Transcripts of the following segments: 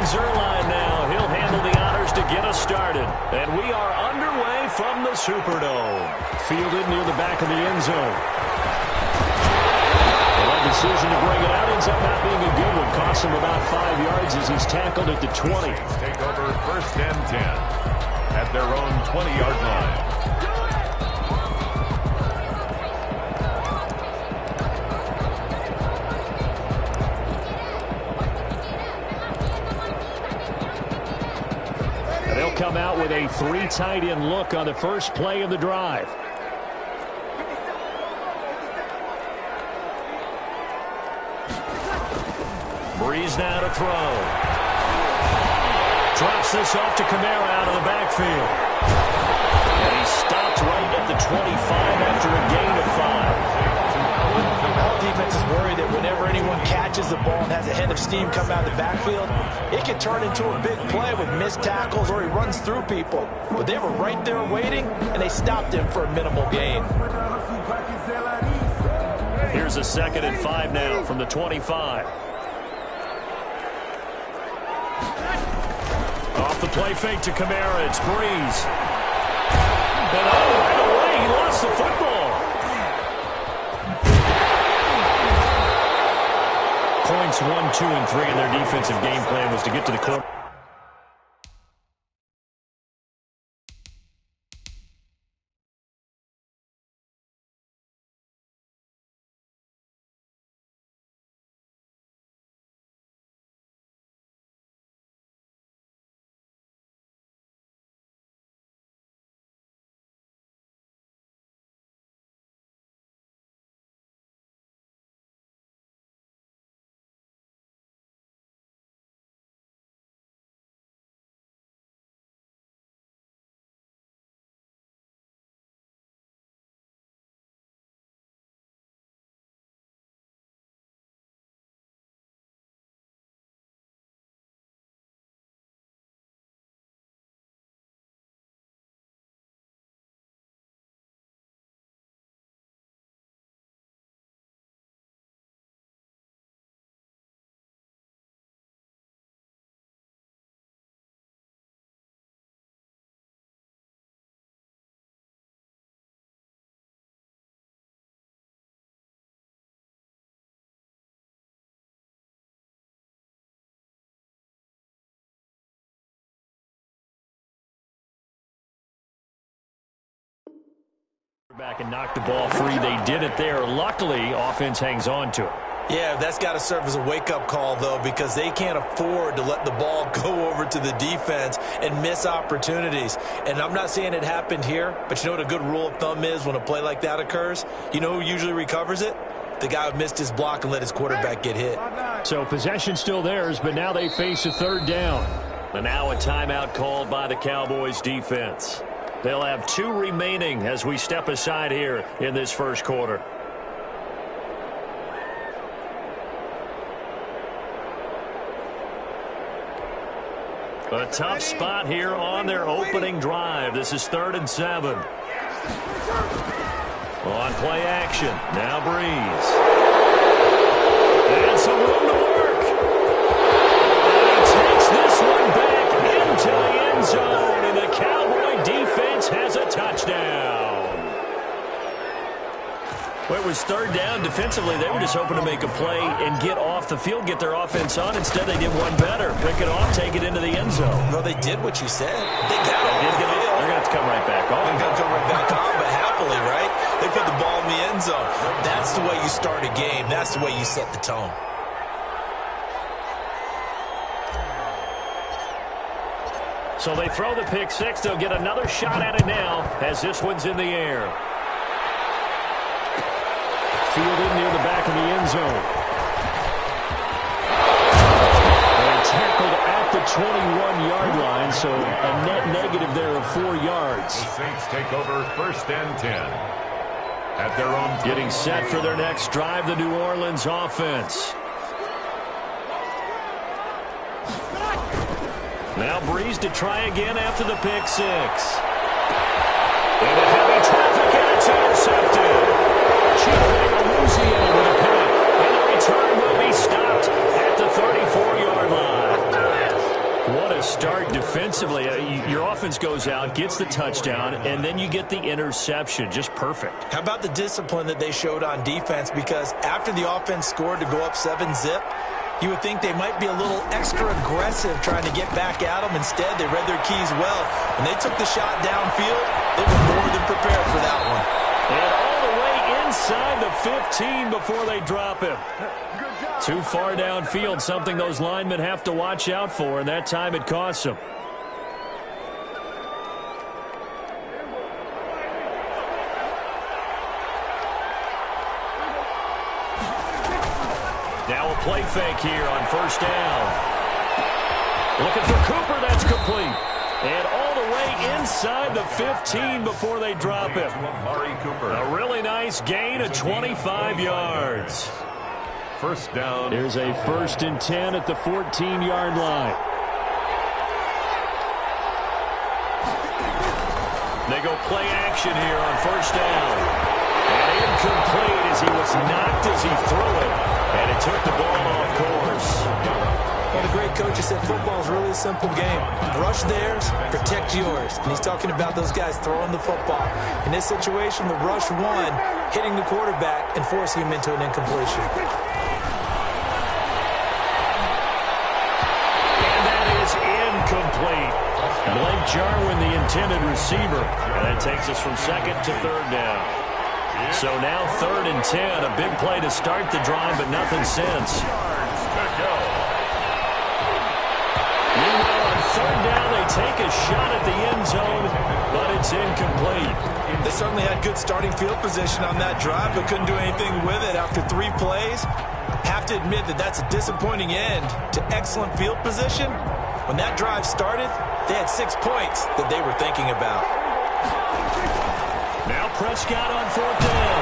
Zerline now. He'll handle the honors to get us started. And we are underway from the Superdome. Fielded near the back of the end zone. Well, decision to bring it out ends up not being a good one. Costs him about 5 yards as he's tackled at the 20. Take over 1st and 10 at their own 20-yard line. They'll come out with a 3 tight end look on the first play of the drive. Breeze now to throw. Drops this off to Kamara out of the backfield. And he stopped right at the 25 after a gain of 5. All defense is worried that whenever anyone catches the ball and has a head of steam come out of the backfield, it can turn into a big play with missed tackles or he runs through people. But they were right there waiting, and they stopped him for a minimal gain. Here's a 2nd and 5 now from the 25. Off the play fake to Kamara. It's Breeze. And right away, he lost the football. Points 1, 2, and 3 in their defensive game plan was to get to the quarter. Back and knocked the ball free. They did it there. Luckily, offense hangs on to it. Yeah, that's got to serve as a wake-up call, though, because they can't afford to let the ball go over to the defense and miss opportunities. And I'm not saying it happened here, but you know what a good rule of thumb is when a play like that occurs? You know who usually recovers it? The guy who missed his block and let his quarterback get hit. So possession still theirs, but now they face a 3rd down. And now a timeout called by the Cowboys defense. They'll have 2 remaining as we step aside here in this first quarter. A tough spot here on their opening drive. This is 3rd and 7. On play action. Now Breeze. And some room to work. And he takes this one back into the end zone. And the Cowboy defense has a touchdown. Well, it was 3rd down. Defensively, they were just hoping to make a play and get off the field, get their offense on. Instead, they did one better. Pick it off, take it into the end zone. No, they did what you said. They got it. They're going to have to come right back on. They're going to come right back on, but happily, right? They put the ball in the end zone. That's the way you start a game. That's the way you set the tone. So they throw the pick 6. They'll get another shot at it now as this one's in the air. Fielded near the back of the end zone. And tackled at the 21-yard line, so a net negative there of 4 yards. The Saints take over 1st and 10 at their own. Getting set for their next drive, the New Orleans offense. Now Breeze to try again after the pick 6. And a heavy traffic, and it's intercepted. Louisiana with a pick. And the return will be stopped at the 34-yard line. a start defensively. Your offense goes out, gets the touchdown, and then you get the interception. Just perfect. How about the discipline that they showed on defense? Because after the offense scored to go up 7-zip, you would think they might be a little extra aggressive trying to get back at them. Instead, they read their keys well. When they took the shot downfield, they were more than prepared for that one. And all the way inside the 15 before they drop him. Too far downfield, something those linemen have to watch out for, and that time it costs them. Now a play fake here on first down. Looking for Cooper, that's complete. And all the way inside the 15 before they drop him. A really nice gain of 25 yards. First down. There's a 1st and 10 at the 14-yard line. They go play action here on first down. And incomplete as he was knocked as he threw it. And it took the ball off course. Well, the great coach has said football is really a simple game. Rush theirs, protect yours. And he's talking about those guys throwing the football. In this situation, the rush won, hitting the quarterback and forcing him into an incompletion. And that is incomplete. Blake Jarwin, the intended receiver. And that takes us from 2nd to 3rd down. So now 3rd and 10, a big play to start the drive, but nothing since. Meanwhile, on 3rd down, they take a shot at the end zone, but it's incomplete. They certainly had good starting field position on that drive, but couldn't do anything with it after 3 plays. Have to admit that that's a disappointing end to excellent field position. When that drive started, they had 6 points that they were thinking about. Now Prescott on 4th down.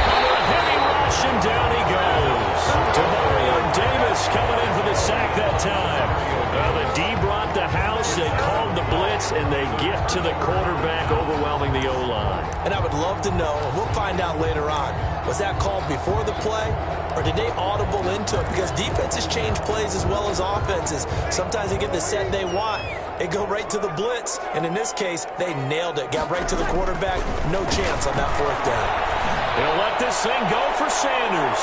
Under a heavy rush, and down he goes. Mario Davis coming in for the sack that time. Well, the D brought the house. They called the blitz, and they get to the quarterback, overwhelming the O-line. And I would love to know, and we'll find out later on, was that called before the play, or did they audible into it? Because defenses change plays as well as offenses. Sometimes they get the set they want. They go right to the blitz, and in this case, they nailed it. Got right to the quarterback. No chance on that 4th down. They'll let this thing go for Sanders.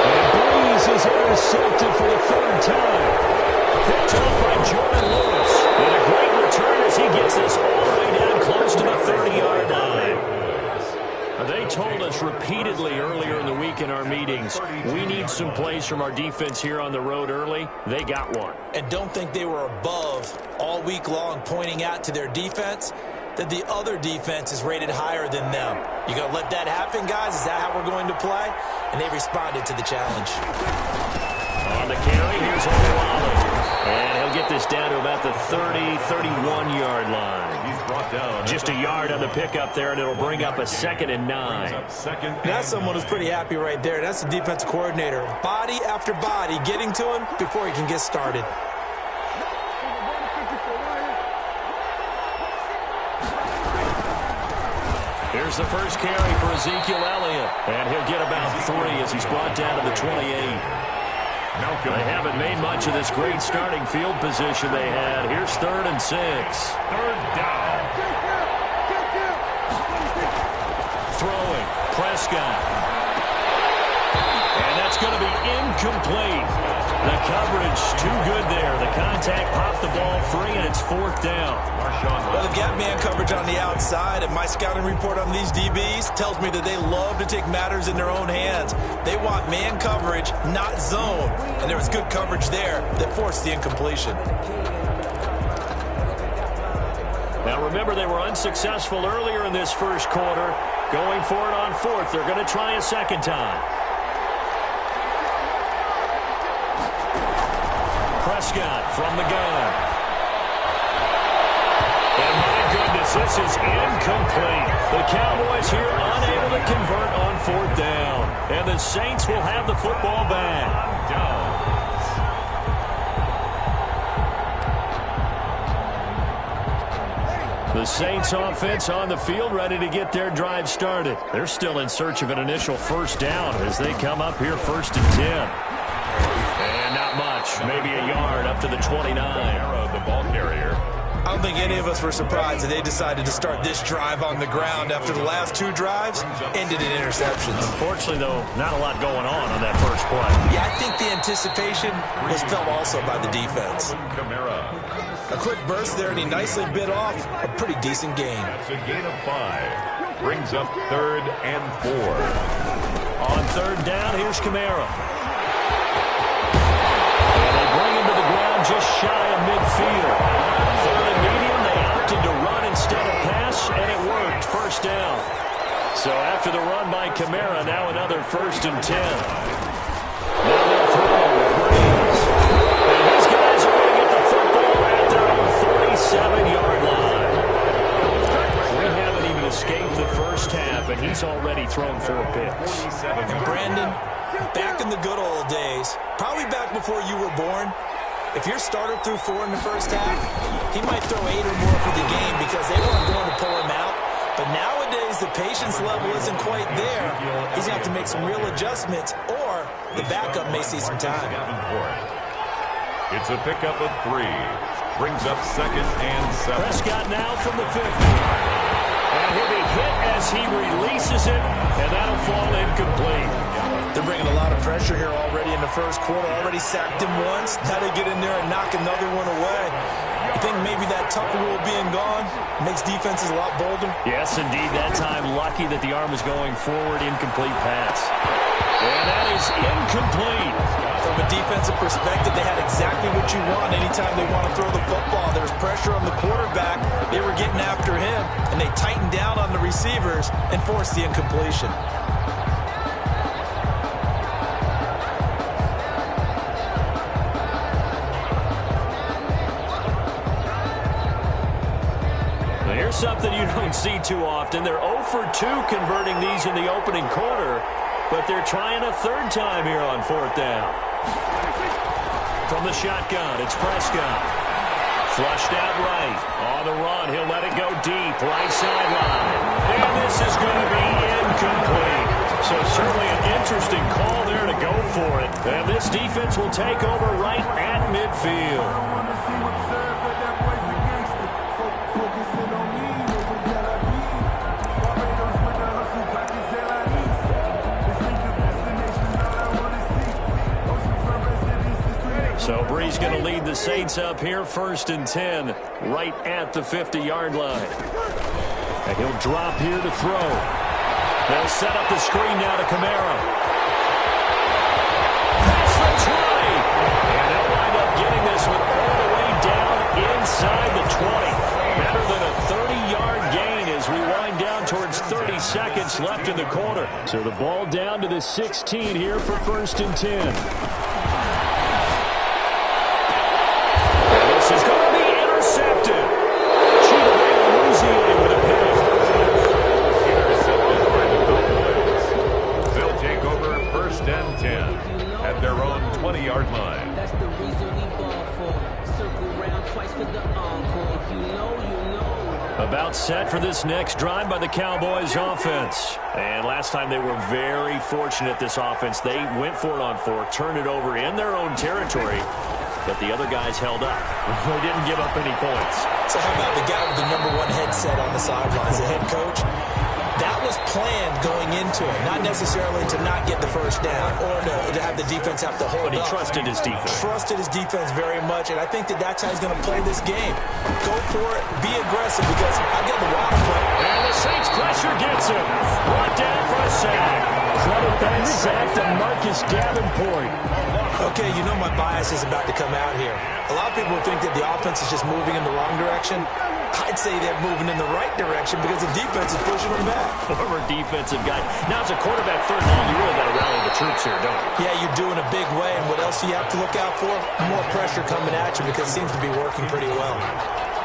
And Breeze is intercepted for the 3rd time. Picked up by Jordan Lewis. And a great return as he gets this all the way down close to the 30-yard line. They told us repeatedly earlier in the week in our meetings, we need some plays from our defense here on the road early. They got one. And don't think they were above all week long pointing out to their defense that the other defense is rated higher than them. You going to let that happen, guys? Is that how we're going to play? And they responded to the challenge. On the carry, here's Olawale. And he'll get this down to about the 30, 31-yard line. He's brought down. Just a yard on the pickup there, and it'll bring up a 2nd and 9. That's someone who's pretty happy right there. That's the defensive coordinator. Body after body getting to him before he can get started. Here's the first carry for Ezekiel Elliott. And he'll get about 3 as he's brought down to the 28. They haven't made much of this great starting field position they had. Here's 3rd and 6. 3rd down. Throwing. Prescott. And that's going to be incomplete. The coverage too good there. The contact popped the ball free, and it's 4th down. Well, they've got man coverage on the outside, and my scouting report on these DBs tells me that they love to take matters in their own hands. They want man coverage, not zone. And there was good coverage there that forced the incompletion. Now, remember, they were unsuccessful earlier in this first quarter. Going for it on 4th. They're going to try a 2nd time. Prescott from the gun. And my goodness, this is incomplete. The Cowboys here unable to convert on 4th down. And the Saints will have the football back. The Saints offense on the field ready to get their drive started. They're still in search of an initial 1st down as they come up here 1st and 10. And not much. maybe a yard up to the 29. The ball carrier. I don't think any of us were surprised that they decided to start this drive on the ground after the last 2 drives ended in interceptions. Unfortunately, though, not a lot going on that first play. Yeah, I think the anticipation was felt also by the defense. A quick burst there, and he nicely bit off a pretty decent gain. That's a gain of 5. Brings up 3rd and 4. On 3rd down, here's Kamara. And they bring him to the ground just shy of midfield. 3rd and medium, they opted to run instead of pass, and it worked. 1st down. So after the run by Kamara, now another 1st and 10. Now they'll throw Breeze. And these guys are going to get the football at their own 47-yard line. We haven't even escaped the first half, and he's already thrown 4 picks. And Brandon, back in the good old days, probably back before you were born, if your starter threw 4 in the first half, he might throw 8 or more for the game because they weren't going to pull him out. But nowadays, the patience level isn't quite there. He's going to have to make some real adjustments, or the backup may see some time. It's a pickup of 3. Brings up 2nd and 7. Prescott now from the 50. And he'll be hit as he releases it, and that'll fall incomplete. They're bringing a lot of pressure here already in the first quarter. Already sacked him once. Now they get in there and knock another one away. I think maybe that Tucker rule being gone makes defenses a lot bolder. Yes, indeed. That time, lucky that the arm was going forward. Incomplete pass. And that is incomplete. From a defensive perspective, they had exactly what you want anytime they want to throw the football. There was pressure on the quarterback. They were getting after him, and they tightened down on the receivers and forced the incompletion. Here's something you don't see too often. They're 0 for 2 converting these in the opening quarter, but they're trying a 3rd time here on 4th down. From the shotgun, it's Prescott. Flushed out right. On the run, he'll let it go deep. Right sideline. And this is going to be incomplete. So certainly an interesting call there to go for it. And this defense will take over right at midfield. So Breeze going to lead the Saints up here, 1st and 10, right at the 50-yard line. And he'll drop here to throw. They'll set up the screen now to Kamara. That's the 20. And they'll wind up getting this one all the way down inside the 20. Better than a 30-yard gain as we wind down towards 30 seconds left in the quarter. So the ball down to the 16 here for 1st and 10. Is going to be intercepted. With a pick. Intercepted by the Cowboys. They'll take over 1st and 10 at their own 20-yard line. That's the reason we ball for. Circle round twice for the encore. If you know, you know. About set for this next drive by the Cowboys offense. And last time they were very fortunate, this offense. They went for it on 4, turned it over in their own territory. But the other guys held up. They didn't give up any points. So how about the guy with the #1 headset on the sidelines, the head coach? That was planned going into it, not necessarily to not get the 1st down or to have the defense have to hold up. But he trusted his defense. Trusted his defense very much, and I think that that's how he's going to play this game. Go for it, be aggressive, because I get the wild play. And the Saints pressure gets him. Brought down for a sack. Credit that sack to Marcus Davenport. Okay, you know my bias is about to come out here. A lot of people think that the offense is just moving in the wrong direction. I'd say they're moving in the right direction because the defense is pushing them back. Former defensive guy. Now it's a quarterback 3rd and long. You really got to rally the troops here, don't you? Yeah, you do in a big way. And what else do you have to look out for? More pressure coming at you because it seems to be working pretty well.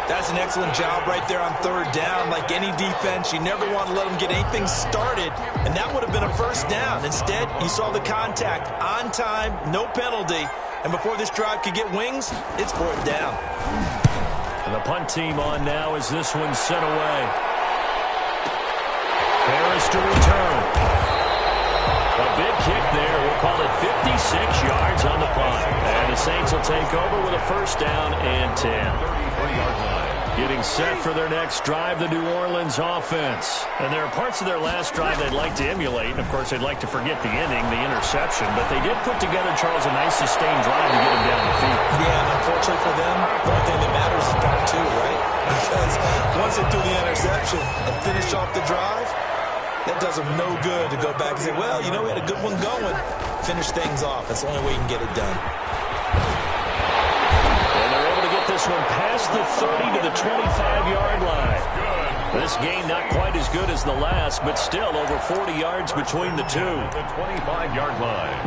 That's an excellent job right there on 3rd down. Like any defense, you never want to let them get anything started, and that would have been a 1st down. Instead, you saw the contact on time, no penalty, and before this drive could get wings, it's 4th down. And the punt team on now as this one's sent away. Harris to return. A big kick there. We'll call it 56 yards on the punt. And the Saints will take over with a first down and 10. 33-yard line. Getting set for their next drive, the New Orleans offense. And there are parts of their last drive they'd like to emulate. And, of course, they'd like to forget the ending, the interception. But they did put together, Charles, a nice sustained drive to get them down the field. Yeah, and unfortunately for them, the only thing that matters is part two, right? Because once they do the interception and finish off the drive, that does them no good to go back and say, well, you know, we had a good one going. Finish things off. That's the only way you can get it done. And they're able to get this one past the 30 to the 25-yard line. This game not quite as good as the last, but still over 40 yards between the two. The 25-yard line.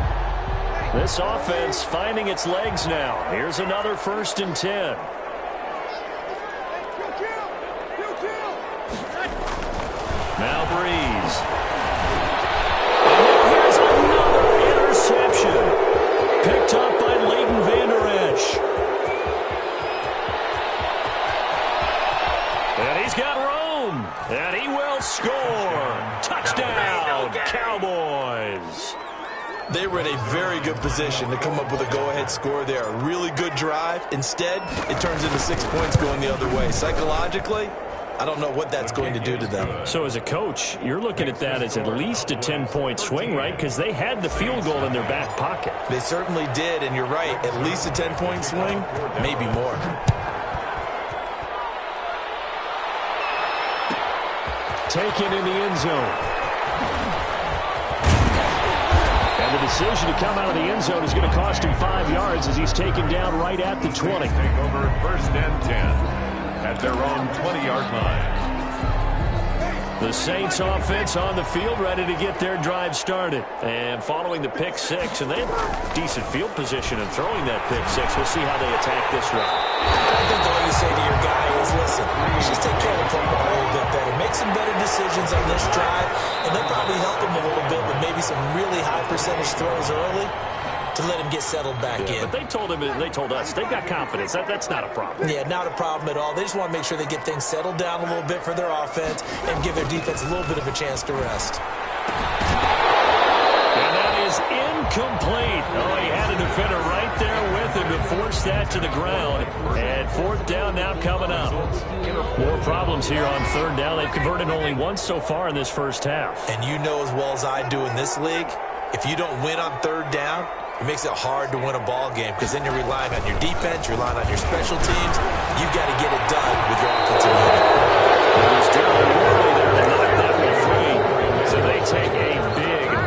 This offense finding its legs now. Here's another 1st and 10. Now Breeze. And here's another interception. Picked up by Leighton Vander Esch. And he's got room. And he will score. Touchdown, Cowboys. They were in a very good position to come up with a go-ahead score there. A really good drive. Instead, it turns into 6 points going the other way. Psychologically, I don't know what that's going to do to them. So as a coach, you're looking at that as at least a 10-point swing, right? Because they had the field goal in their back pocket. They certainly did, and you're right. At least a 10-point swing, maybe more. Taken in the end zone. And the decision to come out of the end zone is going to cost him 5 yards as he's taken down right at the 20. Take over 1st and 10 at their own 20-yard line. The Saints offense on the field ready to get their drive started. And following the pick six, and they have decent field position in throwing that pick six. We'll see how they attack this drive. I think all you say to your guy is, listen, just take care of the football a little bit better. Make some better decisions on this drive, and they'll probably help him a little bit with maybe some really high percentage throws early to let him get settled back in. But they told us they've got confidence. That's not a problem. Yeah, not a problem at all. They just want to make sure they get things settled down a little bit for their offense and give their defense a little bit of a chance to rest. And that is incomplete. Oh, he had a defender right there with him to force that to the ground. And 4th down now coming up. More problems here on 3rd down. They've converted only once so far in this first half. And you know as well as I do in this league, if you don't win on 3rd down, it makes it hard to win a ball game because then you're relying on your defense, you're relying on your special teams. You've got to get it done with your offensive unit. There's Darryl Worley there to knock that one free. So they take a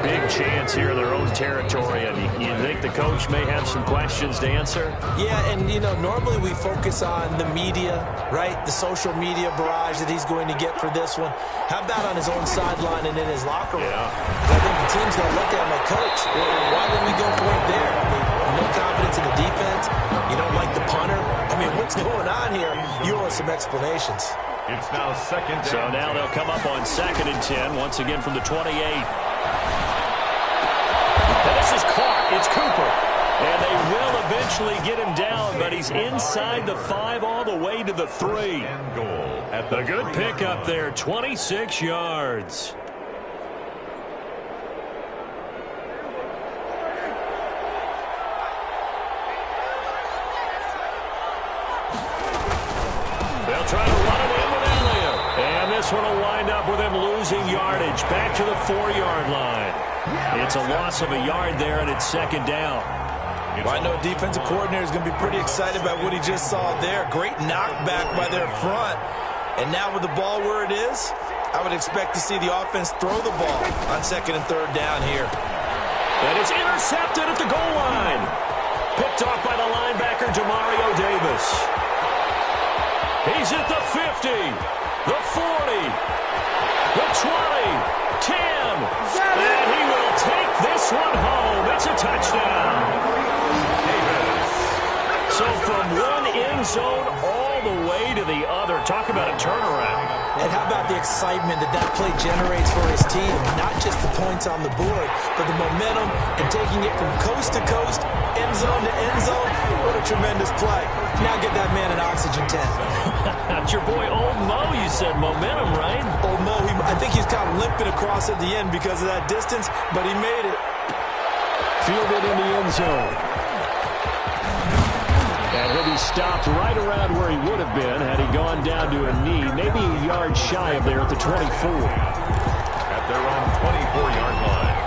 big chance here in their own territory. And you think the coach may have some questions to answer? Yeah, and, you know, normally we focus on the media, right? The social media barrage that he's going to get for this one. How about on his own sideline and in his locker room? Yeah. I think the team's going to look at him like, Coach, why would we go for it there? I mean, no confidence in the defense. You don't like the punter. I mean, what's going on here? You owe us some explanations. It's now 2nd down. So now they'll come up on 2nd and 10, once again from the 28. And this is caught. It's Cooper. And they will eventually get him down, but he's inside the 5 all the way to the 3. And goal at the A good pick up there, 26 yards. They'll try to run it in with Elliott. And this one will wind up with him losing yardage back to the 4-yard line. It's a loss of a yard there, and it's 2nd down. Well, I know defensive coordinator is going to be pretty excited about what he just saw there. Great knockback by their front. And now with the ball where it is, I would expect to see the offense throw the ball on 2nd and 3rd down here. And it's intercepted at the goal line. Picked off by the linebacker, Demario Davis. He's at the 50, the 40, the 20, 10. And he will take this one home. It's a touchdown. So So from one end zone all the way to the other. Talk about a turnaround. And how about the excitement that play generates for his team? Not just the points on the board, but the momentum and taking it from coast to coast, end zone to end zone. What a tremendous play. Now get that man an oxygen tent. That's your boy Old Mo. You said momentum, right? Old Mo, I think he's kind of limping across at the end because of that distance, but he made it. Fielded in the end zone. And he'll be stopped right around where he would have been had he gone down to a knee, maybe a yard shy of there at the 24. At their own 24-yard line.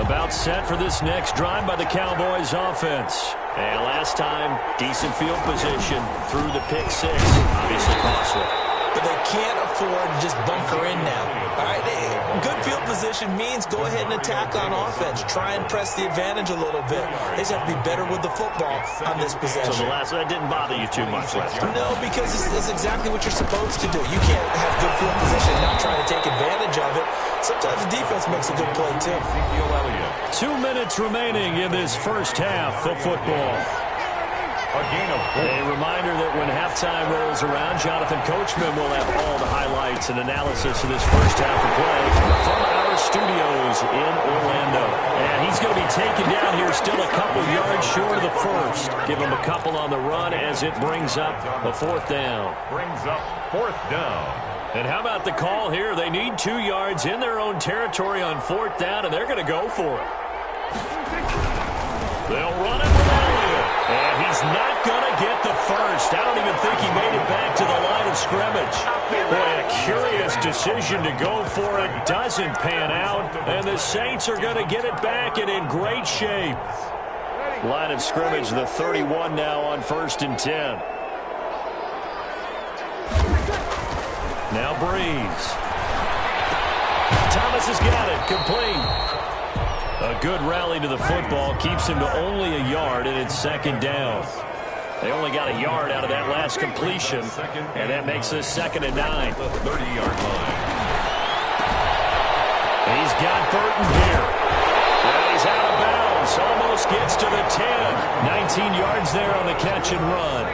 About set for this next drive by the Cowboys offense. And last time, decent field position through the pick six. Obviously costly. But they can't afford to just bunker in now. All right, good field position means go ahead and attack on offense. Try and press the advantage a little bit. They just have to be better with the football on this possession. So that didn't bother you too much last time? No, because it's exactly what you're supposed to do. You can't have good field position and not try to take advantage of it. Sometimes the defense makes a good play, too. 2 minutes remaining in this first half of football. A gain of 4. A reminder that when halftime rolls around, Jonathan Coachman will have all the highlights and analysis of this first half of play from our studios in Orlando. And he's going to be taken down here still a couple yards short of the first. Give him a couple on the run as it brings up a fourth down. Brings up fourth down. And how about the call here? They need 2 yards in their own territory on fourth down, and they're going to go for it. They'll run it with Elliott. And he's not going to get the first. I don't even think he made it back to the line of scrimmage. Boy, a curious decision to go for it. Doesn't pan out. And the Saints are going to get it back and in great shape. Line of scrimmage, the 31 now on 1st and 10. Now Breeze. Thomas has got it. Complete. A good rally to the football keeps him to only a yard, and it's second down. They only got a yard out of that last completion, and that makes this 2nd and 9. 30-yard line. He's got Burton here. Well, he's out of bounds. Almost gets to the 10. 19 yards there on the catch and run.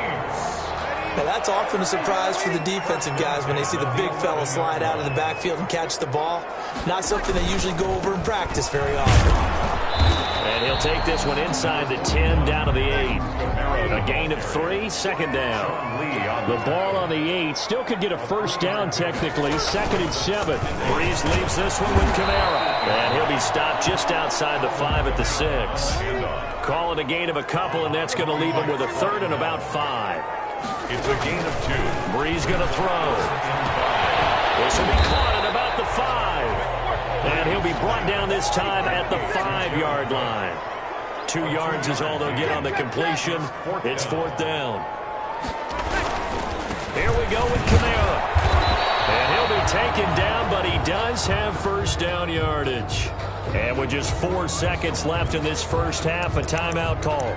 Now, that's often a surprise for the defensive guys when they see the big fella slide out of the backfield and catch the ball. Not something they usually go over in practice very often. And he'll take this one inside the 10, down to the 8. A gain of 3, 2nd down. The ball on the 8 still could get a first down technically, 2nd and 7. Breeze leaves this one with Kamara. And he'll be stopped just outside the 5 at the 6. Call it a gain of a couple, and that's going to leave him with a 3rd and about 5. It's a gain of 2. Breeze going to throw. This will be caught at about the 5. And he'll be brought down this time at the 5-yard line. 2 yards is all they'll get on the completion. It's 4th down. Here we go with Kamara. And he'll be taken down, but he does have first down yardage. And with just 4 seconds left in this first half, a timeout call.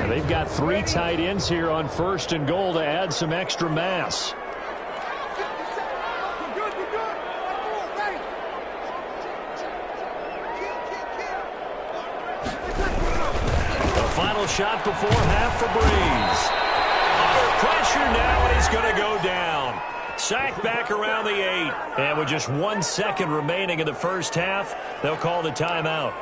They've got 3 tight ends here on 1st and goal to add some extra mass. The final shot before half for Breeze. Under pressure now, and he's going to go down. Sacked back around the 8. And with just 1 second remaining in the first half, they'll call the timeout.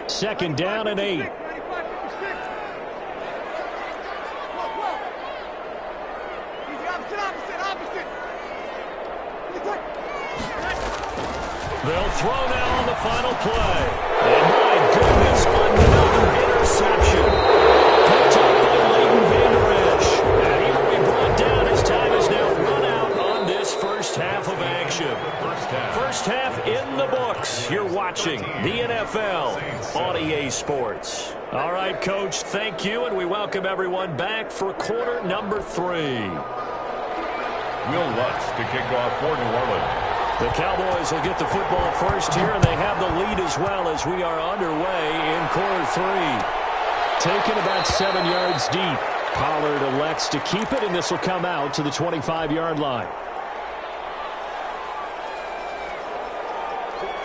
Second down and 8. They'll throw now on the final play. And my goodness, another interception. Picked up by Leighton Vander Esch. And he will be brought down as time is now run out on this first half of action. First half in the books. You're watching the NFL on EA Sports. All right, Coach, thank you, and we welcome everyone back for quarter number 3. Will Lutz to kick off for New Orleans. The Cowboys will get the football first here, and they have the lead as well as we are underway in quarter three. Taken about 7 yards deep. Pollard elects to keep it, and this will come out to the 25-yard line.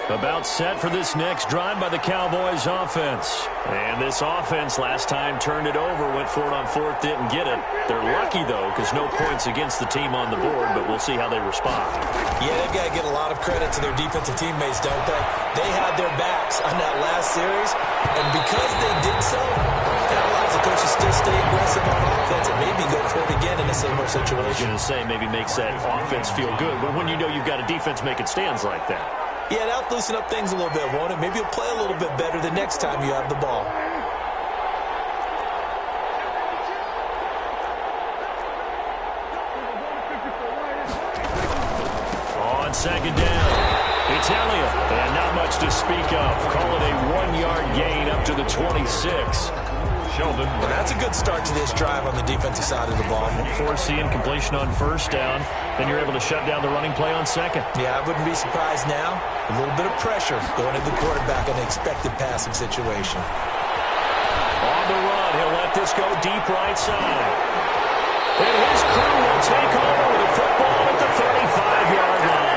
About set for this next drive by the Cowboys offense. And this offense last time turned it over, went for it on fourth, didn't get it. They're lucky, though, because no points against the team on the board, but we'll see how they respond. Yeah, they've got to get a lot of credit to their defensive teammates, don't they? They had their backs on that last series, and because they did so, that allows the coach to still stay aggressive on offense and maybe go for it again in a similar situation. I was going to say maybe makes that offense feel good, but when you know you've got a defense making stands like that. Yeah, that'll loosen up things a little bit, won't it? Maybe you'll play a little bit better the next time you have the ball. On second down, it's Elliott, and not much to speak of. Call it a 1-yard gain up to the 26. Sheldon. Well, that's a good start to this drive on the defensive side of the ball. Force the incompletion on first down, then you're able to shut down the running play on second. Yeah, I wouldn't be surprised now. A little bit of pressure going to the quarterback in an expected passing situation. On the run, he'll let this go deep right side. And his crew will take over with the football at the 35-yard line.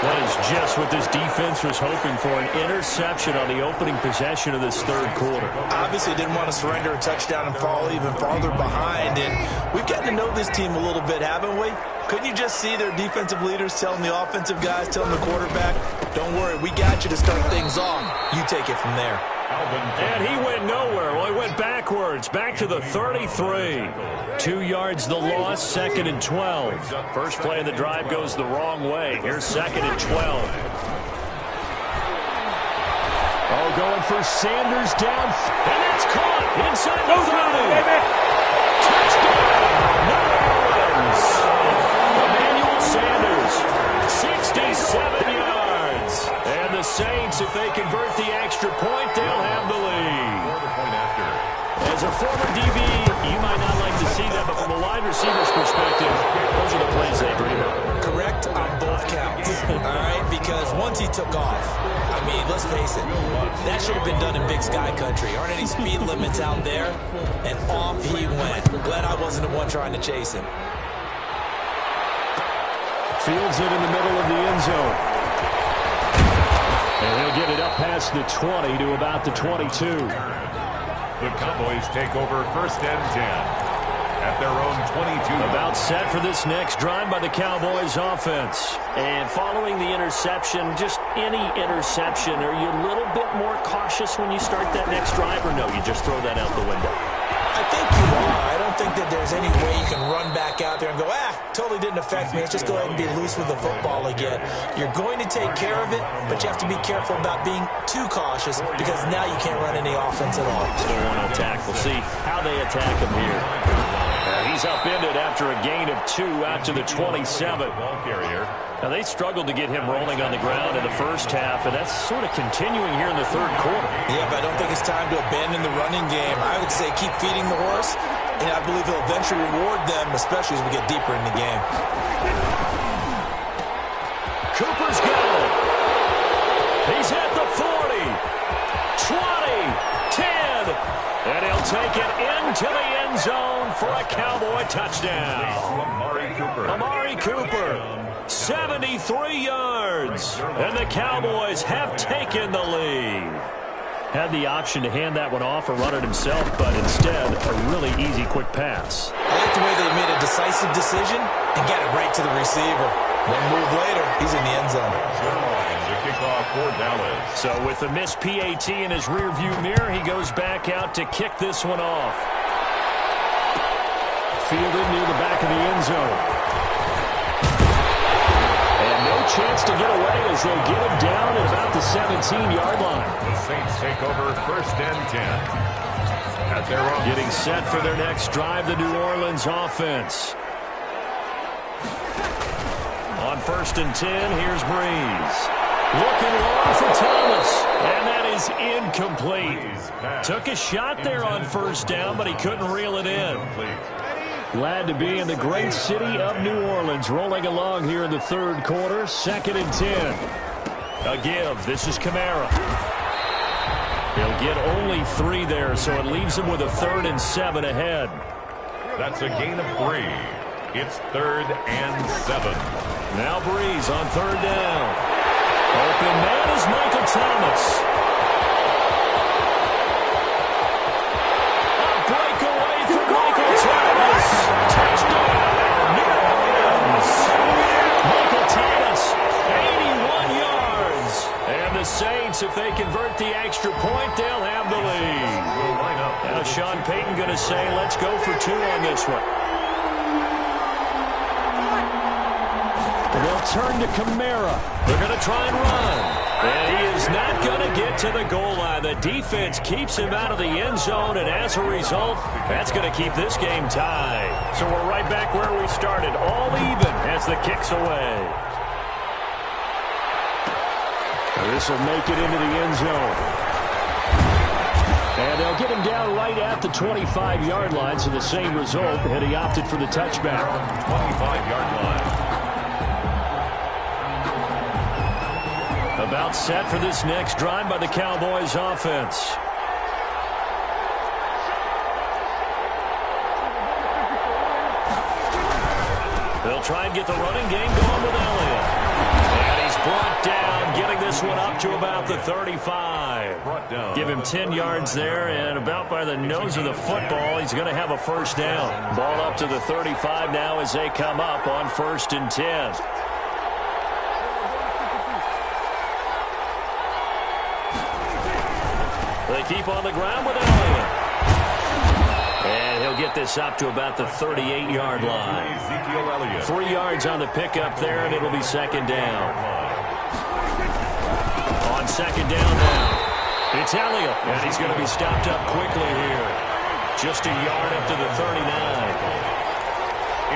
That is just what this defense was hoping for, an interception on the opening possession of this third quarter. Obviously didn't want to surrender a touchdown and fall even farther behind. And we've gotten to know this team a little bit, haven't we? Couldn't you just see their defensive leaders telling the offensive guys, telling the quarterback, don't worry, we got you to start things off. You take it from there. And he went nowhere. Well, he went backwards, back to the 33. 2 yards the loss, second and 12. First play of the drive goes the wrong way. Here's second and 12. Oh, going for Sanders down. And it's caught inside the 30. Touchdown, New Orleans. Emmanuel Sanders, 67 yards. And the Saints, if they convert the extra point, they'll have the lead. As a former DB, you might not like to see that, but from a wide receiver's perspective, those are the plays they dream of. Correct on both counts, all right? Because once he took off, I mean, let's face it, that should have been done in Big Sky Country. Aren't any speed limits out there? And off he went. Glad I wasn't the one trying to chase him. Fields it in the middle of the end zone. And he'll get it up past the 20 to about the 22. The Cowboys take over first and 10 at their own 22. About set for this next drive by the Cowboys offense. And following the interception, just any interception, are you a little bit more cautious when you start that next drive, or no, you just throw that out the window? I think you are. I don't think that there's any way you can run back out there and go, totally didn't affect me. Let's just go ahead and be loose with the football again. You're going to take care of it, but you have to be careful about being too cautious because now you can't run any offense at all. Still want to attack. We'll see how they attack him here. He's upended after a gain of 2 out to the 27. Ball carrier. Now, they struggled to get him rolling on the ground in the first half, and that's sort of continuing here in the third quarter. Yeah, but I don't think it's time to abandon the running game. I would say keep feeding the horse, and I believe he'll eventually reward them, especially as we get deeper in the game. Cooper's got it. He's at the 40, 20, 10, and he'll take it into the end zone for a Cowboy touchdown. Amari Cooper, 73 yards, and the Cowboys have taken the lead. Had the option to hand that one off or run it himself, but instead, a really easy, quick pass. I like the way they made a decisive decision and got it right to the receiver. One move later, he's in the end zone. The kickoff for Dallas. So with the missed PAT in his rearview mirror, he goes back out to kick this one off. Fielded near the back of the end zone. And no chance to get away as they get him down at about the 17-yard line. The Saints take over first and 10 at their own. Getting set for their next drive, the New Orleans offense. On first and 10, here's Breeze. Looking long for Thomas, and that is incomplete. Took a shot there on first down, but he couldn't reel it in. Glad to be in the great city of New Orleans, rolling along here in the third quarter, second and 10. A give. This is Kamara. He'll get only 3 there, so it leaves him with a 3rd and 7 ahead. That's a gain of 3. It's 3rd and 7. Now Breeze on 3rd down. Open man is Michael Thomas. A breakaway for Michael Thomas. Touchdown, New Orleans. Michael Thomas, 81 yards. And the Saints, if they convert the extra point, they'll have the lead. Now Sean Payton going to say, let's go for 2 on this one. They'll turn to Kamara. They're going to try and run. And he is not going to get to the goal line. The defense keeps him out of the end zone, and as a result, that's going to keep this game tied. So we're right back where we started, all even as the kick's away. This will make it into the end zone. And they'll get him down right at the 25-yard line, so the same result, and he opted for the touchback. 25-yard line. About set for this next drive by the Cowboys offense. They'll try and get the running game going with Elliott. And he's brought down, getting this one up to about the 35. Give him 10 yards there, and about by the nose of the football, he's going to have a first down. Ball up to the 35 now as they come up on 1st and 10. They keep on the ground with Elliott. And he'll get this up to about the 38-yard line. 3 yards on the pickup there, and it'll be 2nd down. On 2nd down now, it's Elliott. And he's going to be stopped up quickly here. Just a yard up to the 39.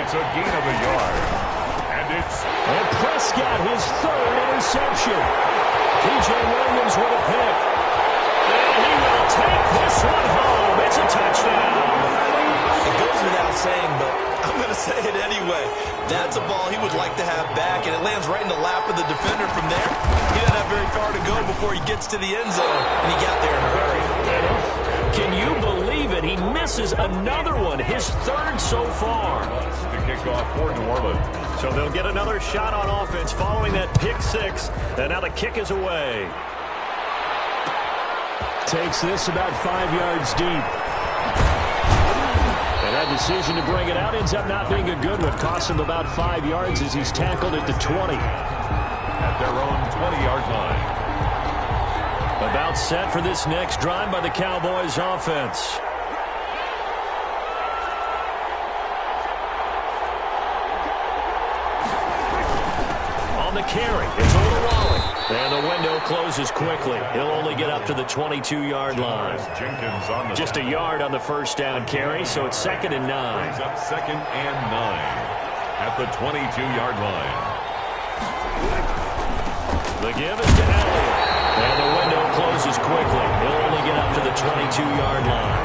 It's a gain of a yard. And Prescott, his 3rd interception. P.J. Williams with a pick. And he will take this one home. It's a touchdown. It goes without saying, but I'm going to say it anyway. That's a ball he would like to have back, and it lands right in the lap of the defender from there. He doesn't have very far to go before he gets to the end zone, and he got there in a hurry. Can you believe it? He misses another one, his 3rd so far. The kickoff for New Orleans. So they'll get another shot on offense following that pick 6, and now the kick is away. Takes this about 5 yards deep. And that decision to bring it out ends up not being a good one. Costs him about 5 yards as he's tackled at the 20. At their own 20-yard line. About set for this next drive by the Cowboys offense. On the carry, it's Olawale. And the window closes quickly. He'll only get up to the 22-yard line. Jenkins on the Just a yard on the first down carry, so it's 2nd and 9. Brings up 2nd and 9 at the 22-yard line. The give is to Elliott. And the window closes quickly. He'll only get up to the 22-yard line.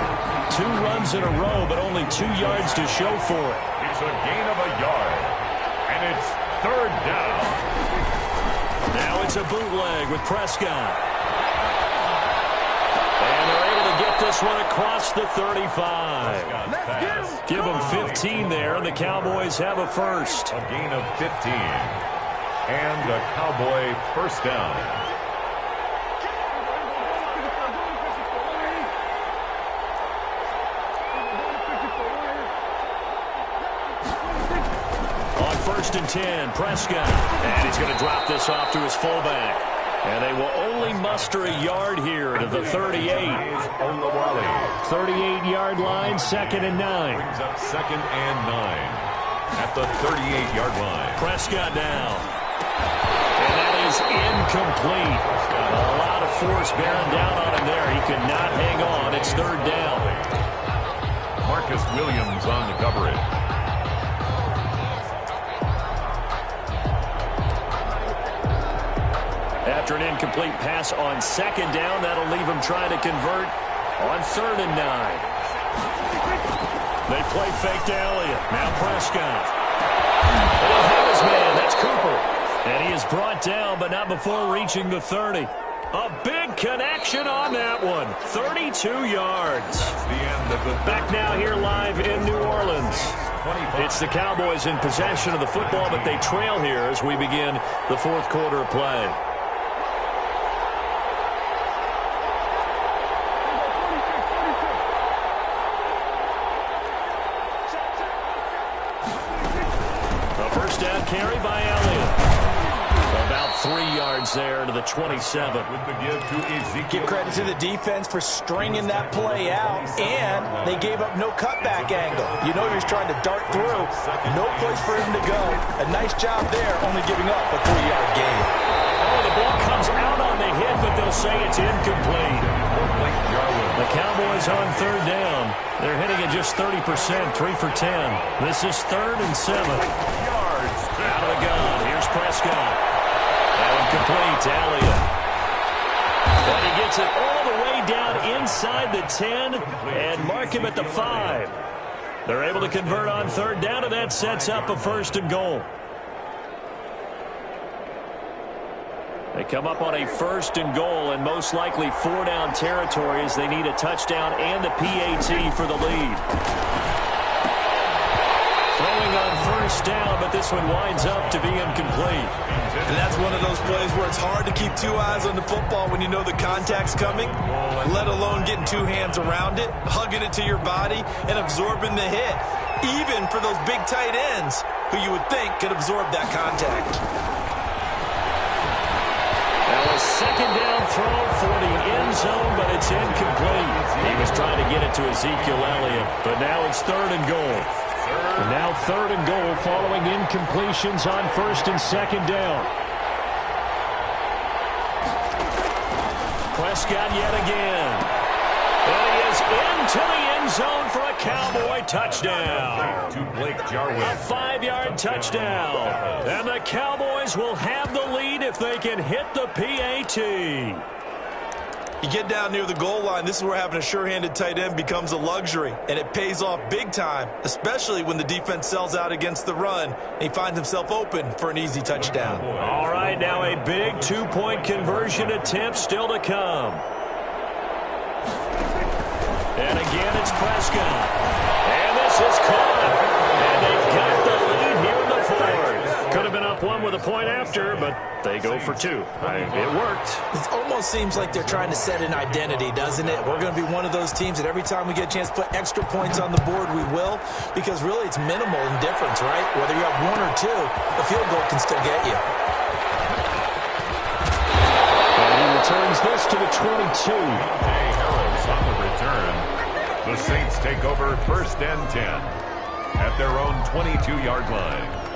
2 runs in a row, but only 2 yards to show for it. It's a gain of a yard. And it's 3rd down. Now it's a bootleg with Prescott. And they're able to get this one across the 35. Give them 15 there, and the Cowboys have a first. A gain of 15. And a Cowboy first down. On 1st and 10, Prescott. And he's going to drop this off to his fullback. And they will only muster a yard here to the 38. 38-yard line, 2nd and 9. Brings up 2nd and 9 at the 38-yard line. Prescott now. And that is incomplete. A lot of force bearing down on him there. He could not hang on. It's 3rd down. Marcus Williams on the coverage. After an incomplete pass on 2nd down, that'll leave him trying to convert on 3rd and 9. They play fake to Elliott. Now Prescott. He'll have his man. That's Cooper. And he is brought down, but not before reaching the 30. A big connection on that one. 32 yards. Back now here live in New Orleans. It's the Cowboys in possession of the football, but they trail here as we begin the fourth quarter of play. A first down carry by Elliott. About 3 yards there to the 27. Give credit to the defense for stringing that play out, and they gave up no cutback angle. You know he was trying to dart through. No place for him to go. A nice job there, only giving up a 3-yard gain. Oh, the ball comes out on the hit, but they'll say it's incomplete. The Cowboys on third down. They're hitting at just 30%, 3 for 10. This is 3rd and 7. Out of the gun. Here's Prescott. That one complete to Elliott. But he gets it all the way down inside the 10 and mark him at the 5. They're able to convert on third down, and that sets up a 1st and goal. They come up on a 1st and goal, and most likely 4-down territory as they need a touchdown and the PAT for the lead. Throwing on 1st down, but this one winds up to be incomplete. And that's one of those plays where it's hard to keep 2 eyes on the football when you know the contact's coming, let alone getting 2 hands around it, hugging it to your body, and absorbing the hit, even for those big tight ends who you would think could absorb that contact. Now a 2nd down throw for the end zone, but it's incomplete. He was trying to get it to Ezekiel Elliott, but now it's 3rd and goal. And now 3rd and goal following incompletions on 1st and 2nd down. Prescott yet again. And he is into the end zone for a Cowboy touchdown. A 5-yard touchdown. And the Cowboys will have the lead if they can hit the PAT. You get down near the goal line, this is where having a sure-handed tight end becomes a luxury, and it pays off big time, especially when the defense sells out against the run, and he finds himself open for an easy touchdown. All right, now a big 2-point conversion attempt still to come. And again, it's Prescott. And this is caught. And they've got the lead here in the 4th. Could have been up 1 with a point after, but they go for 2. It worked. It almost seems like they're trying to set an identity, doesn't it? We're going to be one of those teams that every time we get a chance to put extra points on the board, we will, because really it's minimal in difference, right? Whether you have 1 or 2, a field goal can still get you. And he returns this to the 22. Harris on the return. The Saints take over 1st and 10 at their own 22-yard line.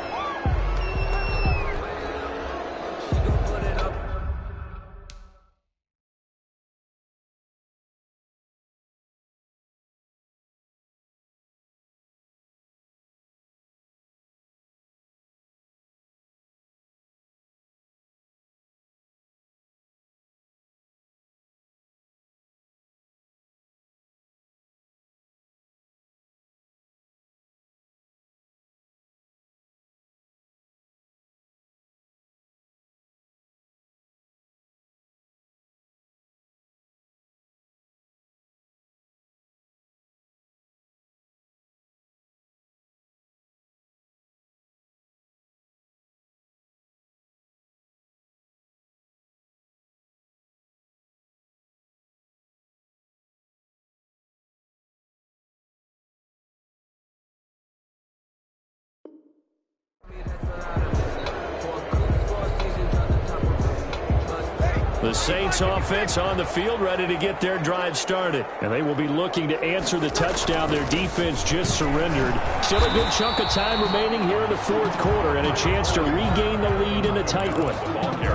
The Saints offense on the field ready to get their drive started. And they will be looking to answer the touchdown their defense just surrendered. Still a good chunk of time remaining here in the 4th quarter and a chance to regain the lead in a tight one.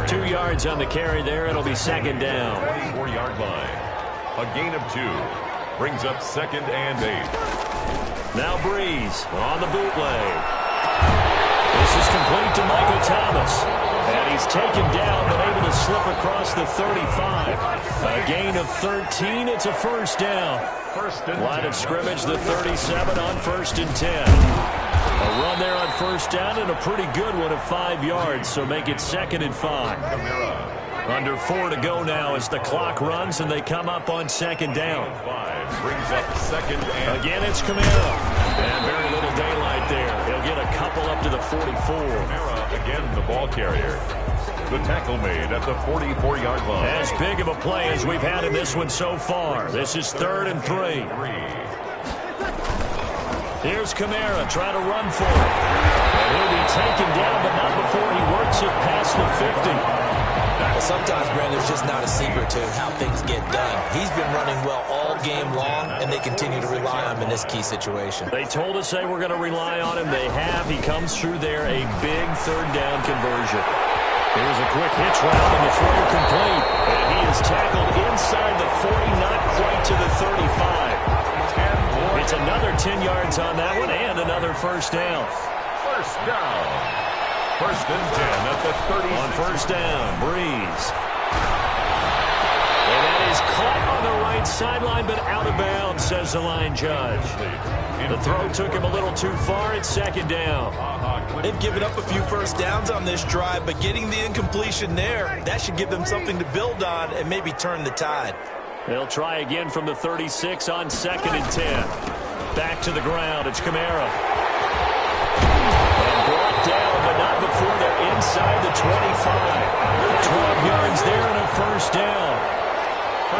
2 yards on the carry there. It'll be 2nd down. 24-yard line. A gain of 2. Brings up 2nd and 8. Now Breeze on the bootleg. This is complete to Michael Thomas. And he's taken down, but able to slip across the 35. A gain of 13. It's a 1st down. Line of scrimmage, the 37 on 1st and 10. A run there on first down and a pretty good one of 5 yards, so make it 2nd and 5. Under 4 to go now as the clock runs and they come up on 2nd down. 5 brings up 2nd and... Again, it's Kamara. And very little daylight there. He'll get a couple up to the 44. Kamara, again, the ball carrier. The tackle made at the 44-yard line. As big of a play as we've had in this one so far. This is 3rd and 3. Here's Kamara trying to run for it. And he'll be taken down, but not before he works it past the 50. Sometimes, Brandon, there's just not a secret to how things get done. He's been running well all game long, and they continue to rely on him in this key situation. They told us they were going to rely on him. They have. He comes through there, a big 3rd down conversion. Here's a quick hitch route, and the throw complete. And he is tackled inside the 40, not quite to the 35. It's another 10 yards on that one, and another 1st down. 1st down. 1st and 10 at the 30. On 1st down, Breeze. And that is caught on the right sideline, but out of bounds, says the line judge. The throw took him a little too far. It's 2nd down. They've given up a few 1st downs on this drive, but getting the incompletion there, that should give them something to build on and maybe turn the tide. They'll try again from the 36 on 2nd and 10. Back to the ground. It's Kamara. And brought down, but not before they're inside the 25. 12 yards there and a 1st down.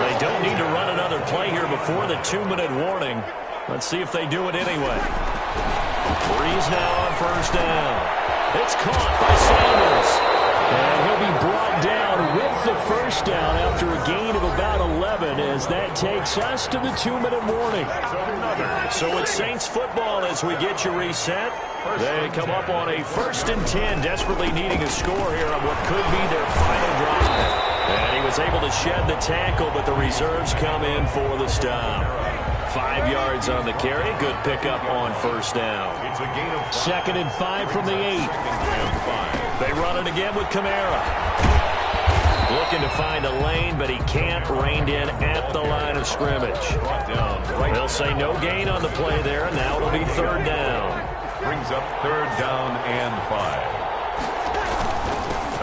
They don't need to run another play here before the 2-minute warning. Let's see if they do it anyway. Breeze now on 1st down. It's caught by Sanders. And he'll be brought down with the 1st down after a gain of about 11 as that takes us to the 2-minute warning. So it's Saints football as we get you reset. They come up on a 1st and 10, desperately needing a score here on what could be their final drive. And he was able to shed the tackle, but the reserves come in for the stop. 5 yards on the carry. Good pickup on 1st down. It's a gain of 2nd and 5 from the 8. They run it again with Kamara. Looking to find a lane, but he can't. Reined in at the line of scrimmage. They'll say no gain on the play there, and now it'll be 3rd down. Brings up 3rd down and 5.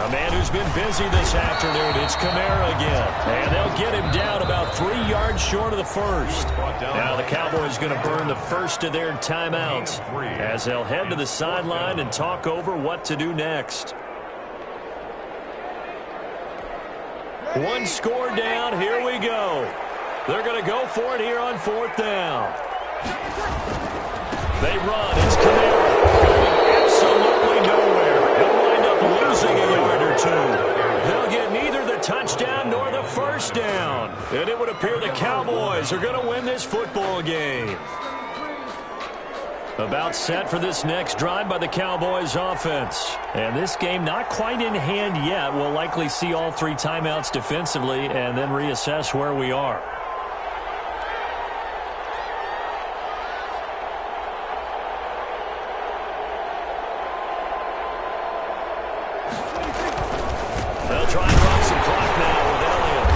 A man who's been busy this afternoon, it's Kamara again. And they'll get him down about 3 yards short of the 1st. Now the Cowboys going to burn the 1st of their timeouts as they'll head to the sideline and talk over what to do next. One score down, here we go. They're going to go for it here on 4th down. They run, it's Kamara. Absolutely nowhere. He'll wind up losing a yard or two. They'll get neither the touchdown nor the 1st down. And it would appear the Cowboys are going to win this football game. About set for this next drive by the Cowboys offense. And this game not quite in hand yet. We'll likely see all 3 timeouts defensively and then reassess where we are. They'll try and run some clock now with Elliott.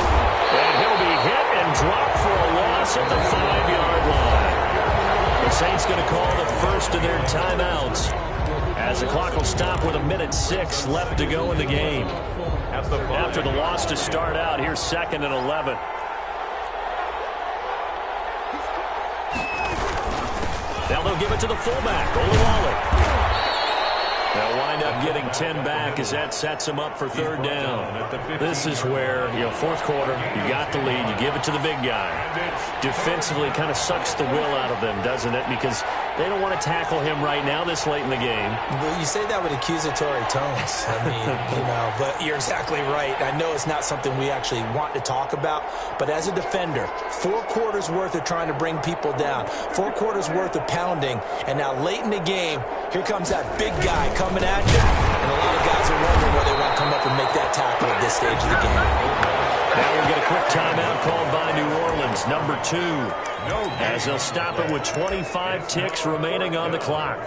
And he'll be hit and dropped for a loss at the 5-yard line. The Saints going to call the 1st of their timeouts as the clock will stop with 1:06 left to go in the game. After the loss to start out, here's 2nd and 11. Now they'll give it to the fullback, Olawale. They'll wind up getting 10 back as that sets them up for 3rd down. This is where, 4th quarter, you got the lead, you give it to the big guy. Defensively kind of sucks the will out of them, doesn't it? Because they don't want to tackle him right now this late in the game. Well, you say that with accusatory tones. I mean, but you're exactly right. I know it's not something we actually want to talk about, but as a defender, 4 quarters worth of trying to bring people down, 4 quarters worth of pounding, and now late in the game, here comes that big guy coming at you, and a lot of guys are wondering where they want to come up and make that tackle at this stage of the game. Now we'll get a quick timeout called by New Orleans, number 2, as they'll stop it with 25 ticks remaining on the clock.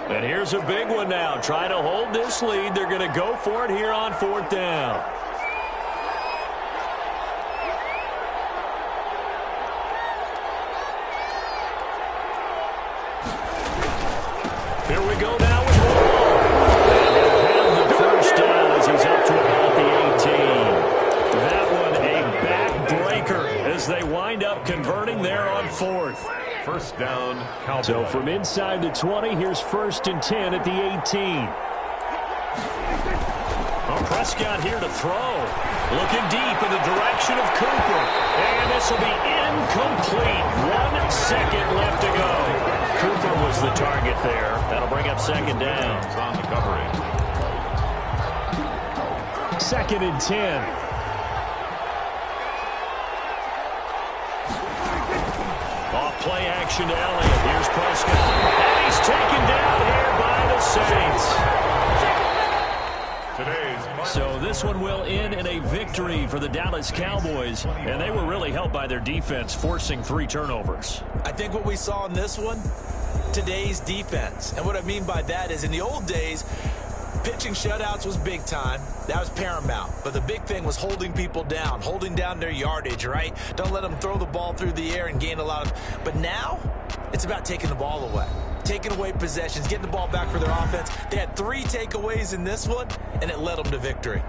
And here's a big one now. Trying to hold this lead. They're going to go for it here on 4th down. Here we go now with the ball. And he'll have the first down as he's up to about the 18. That one a backbreaker as they wind up converting there on 4th. First down, Cowboys. So from inside the 20, here's 1st and 10 at the 18. Prescott here to throw. Looking deep in the direction of Cooper. And this will be incomplete. 1 second left to go. Cooper was the target there. That'll bring up 2nd down. On the coverage. 2nd and 10. Off play action to Elliott. Here's Prescott. And he's taken down here by the Saints. So this one will end in a victory for the Dallas Cowboys. And they were really helped by their defense, forcing 3 turnovers. I think what we saw in this one, today's defense. And what I mean by that is in the old days, pitching shutouts was big time. That was paramount. But the big thing was holding people down, holding down their yardage, right? Don't let them throw the ball through the air and gain a lot of... But now, it's about taking the ball away. Taking away possessions, getting the ball back for their offense. They had 3 takeaways in this one, and it led them to victory.